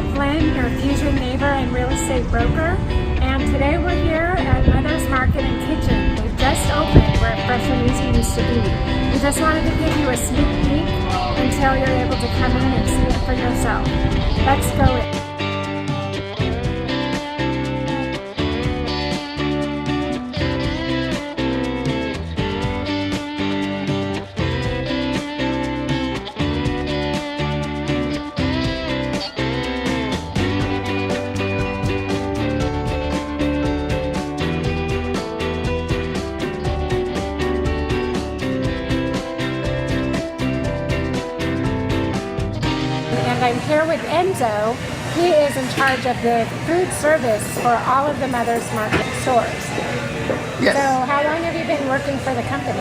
Melinda Flynn, your Fusion neighbor and real estate broker, and today we're here at Mother's Market and Kitchen. They've just opened where Fresh and Easy used to be. We just wanted to give you a sneak peek until you're able to come in and see it for yourself. Let's go in. And I'm here with Enzo. He is in charge of the food service for all of the Mother's Market stores. Yes. So how long have you been working for the company?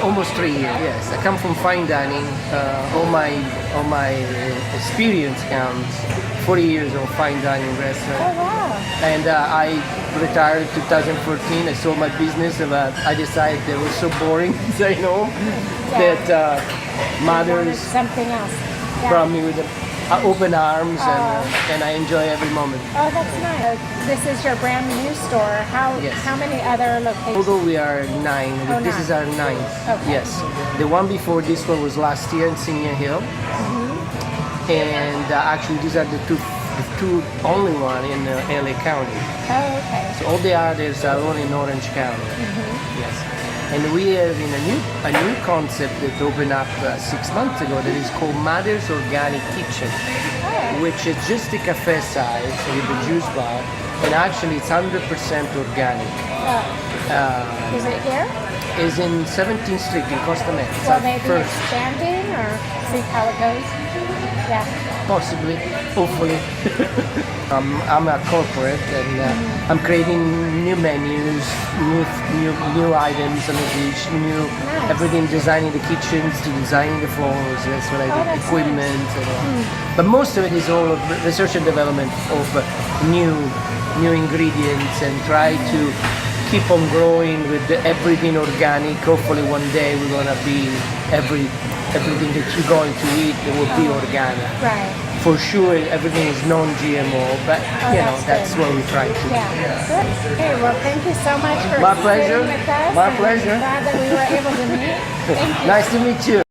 Almost 3 years. Yes, I come from fine dining. All my experience counts 40 years of fine dining restaurant. Oh wow! And I retired in 2014. I sold my business, but I decided it was so boring staying home that Mother's something else. Yeah. brought me with open arms, and I enjoy every moment. Oh, that's nice. This is your brand new store. How many other locations? Although we are 9, this is our 9th. Okay. Yes, the one before this one was last year in Senior Hill, and actually these are the two only one in LA County. Oh, okay. So all the others are only in Orange County. Yes, and we have in a new concept that opened up 6 months ago that is called Mother's Organic Kitchen, which is just a cafe size with a juice bar, and actually it's 100% organic. Is it here? Is in 17th Street in Costa Mesa. Well, maybe expanding or see how it goes. Yeah. Possibly, hopefully. I'm a corporate, and I'm creating new menus, new items on the dish, everything, designing the kitchens to designing the floors. That's what I do. Equipment, nice. and all. But most of it is all of research and development of new ingredients, and try to keep on growing with everything organic. Hopefully one day we're gonna be everything that you're going to eat that will be organic. Right. For sure, everything is non-GMO, but that's what we try to. Yeah. Good. Okay. Well, thank you so much for My pleasure. sitting with us. My pleasure. Glad that we were able to meet. Thank you. Nice to meet you.